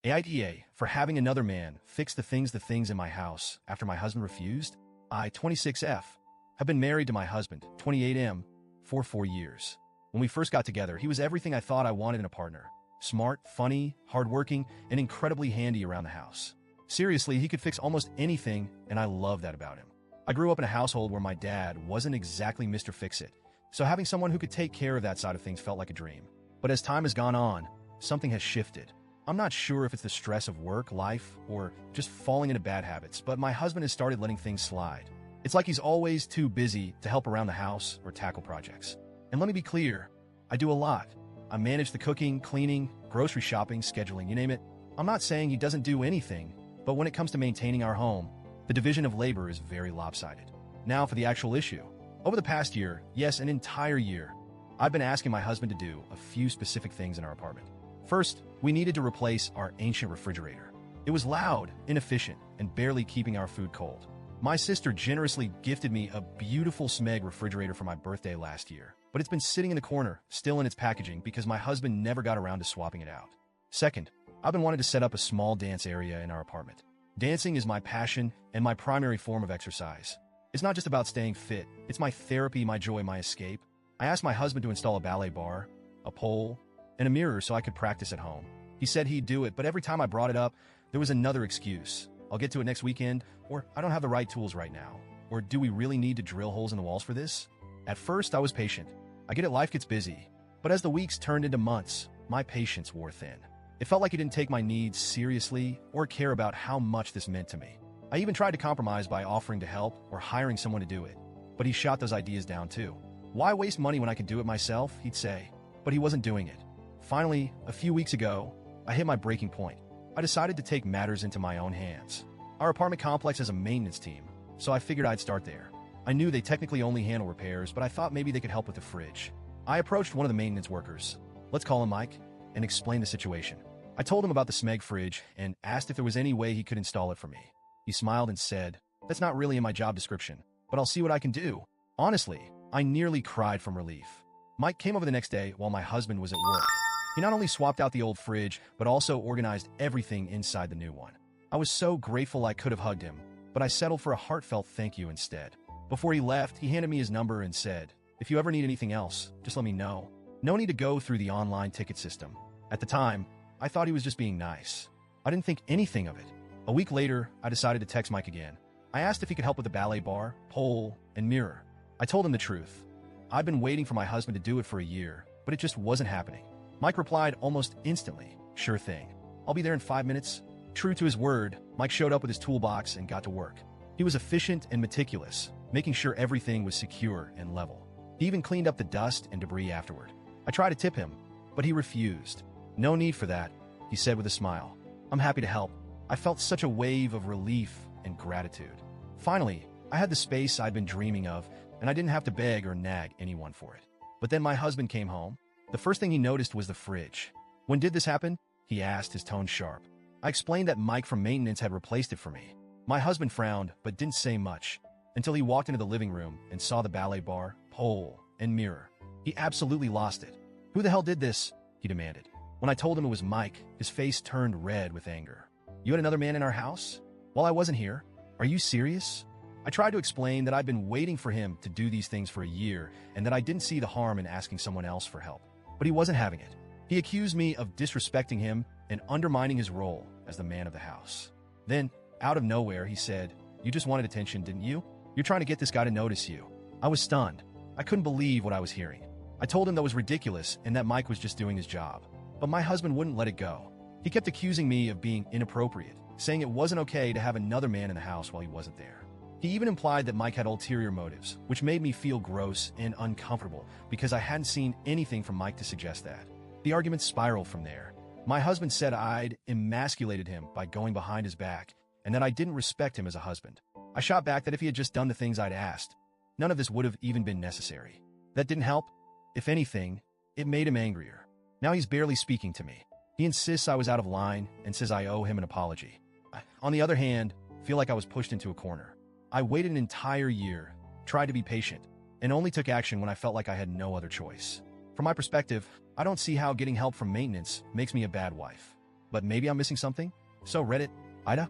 AITA for having another man fix the things in my house after my husband refused. I, 26F, have been married to my husband, 28M, for 4 years. When we first got together, he was everything I thought I wanted in a partner. Smart, funny, hardworking, and incredibly handy around the house. Seriously, he could fix almost anything, and I love that about him. I grew up in a household where my dad wasn't exactly Mr. Fix-It, so having someone who could take care of that side of things felt like a dream. But as time has gone on, something has shifted. I'm not sure if it's the stress of work, life, or just falling into bad habits, but my husband has started letting things slide. It's like he's always too busy to help around the house or tackle projects. And let me be clear, I do a lot. I manage the cooking, cleaning, grocery shopping, scheduling, you name it. I'm not saying he doesn't do anything, but when it comes to maintaining our home, the division of labor is very lopsided. Now for the actual issue. Over the past year, yes, an entire year, I've been asking my husband to do a few specific things in our apartment. First, we needed to replace our ancient refrigerator. It was loud, inefficient, and barely keeping our food cold. My sister generously gifted me a beautiful Smeg refrigerator for my birthday last year, but it's been sitting in the corner, still in its packaging, because my husband never got around to swapping it out. Second, I've been wanting to set up a small dance area in our apartment. Dancing is my passion and my primary form of exercise. It's not just about staying fit, it's my therapy, my joy, my escape. I asked my husband to install a ballet bar, a pole, and a mirror so I could practice at home. He said he'd do it, but every time I brought it up, there was another excuse. I'll get to it next weekend, or I don't have the right tools right now, or do we really need to drill holes in the walls for this? At first, I was patient. I get it, life gets busy. But as the weeks turned into months, my patience wore thin. It felt like he didn't take my needs seriously or care about how much this meant to me. I even tried to compromise by offering to help or hiring someone to do it, but he shot those ideas down too. Why waste money when I could do it myself, he'd say, but he wasn't doing it. Finally, a few weeks ago, I hit my breaking point. I decided to take matters into my own hands. Our apartment complex has a maintenance team, so I figured I'd start there. I knew they technically only handle repairs, but I thought maybe they could help with the fridge. I approached one of the maintenance workers, let's call him Mike, and explained the situation. I told him about the Smeg fridge and asked if there was any way he could install it for me. He smiled and said, "That's not really in my job description, but I'll see what I can do." Honestly, I nearly cried from relief. Mike came over the next day while my husband was at work. He not only swapped out the old fridge, but also organized everything inside the new one. I was so grateful I could have hugged him, but I settled for a heartfelt thank you instead. Before he left, he handed me his number and said, "If you ever need anything else, just let me know. No need to go through the online ticket system." At the time, I thought he was just being nice. I didn't think anything of it. A week later, I decided to text Mike again. I asked if he could help with the ballet bar, pole, and mirror. I told him the truth. I'd been waiting for my husband to do it for a year, but it just wasn't happening. Mike replied almost instantly, "Sure thing. I'll be there in 5 minutes." True to his word, Mike showed up with his toolbox and got to work. He was efficient and meticulous, making sure everything was secure and level. He even cleaned up the dust and debris afterward. I tried to tip him, but he refused. "No need for that," he said with a smile. "I'm happy to help." I felt such a wave of relief and gratitude. Finally, I had the space I'd been dreaming of, and I didn't have to beg or nag anyone for it. But then my husband came home. The first thing he noticed was the fridge. "When did this happen?" he asked, his tone sharp. I explained that Mike from maintenance had replaced it for me. My husband frowned, but didn't say much, until he walked into the living room and saw the ballet bar, pole, and mirror. He absolutely lost it. "Who the hell did this?" he demanded. When I told him it was Mike, his face turned red with anger. "You had another man in our house? While I wasn't here? Are you serious?" I tried to explain that I'd been waiting for him to do these things for a year and that I didn't see the harm in asking someone else for help. But he wasn't having it. He accused me of disrespecting him and undermining his role as the man of the house. Then, out of nowhere, he said, "You just wanted attention, didn't you? You're trying to get this guy to notice you." I was stunned. I couldn't believe what I was hearing. I told him that was ridiculous and that Mike was just doing his job. But my husband wouldn't let it go. He kept accusing me of being inappropriate, saying it wasn't okay to have another man in the house while he wasn't there. He even implied that Mike had ulterior motives, which made me feel gross and uncomfortable because I hadn't seen anything from Mike to suggest that. The argument spiraled from there. My husband said I'd emasculated him by going behind his back and that I didn't respect him as a husband. I shot back that if he had just done the things I'd asked, none of this would have even been necessary. That didn't help. If anything, it made him angrier. Now he's barely speaking to me. He insists I was out of line and says I owe him an apology. I, on the other hand, feel like I was pushed into a corner. I waited an entire year, tried to be patient, and only took action when I felt like I had no other choice. From my perspective, I don't see how getting help from maintenance makes me a bad wife. But maybe I'm missing something? So Reddit, AITA?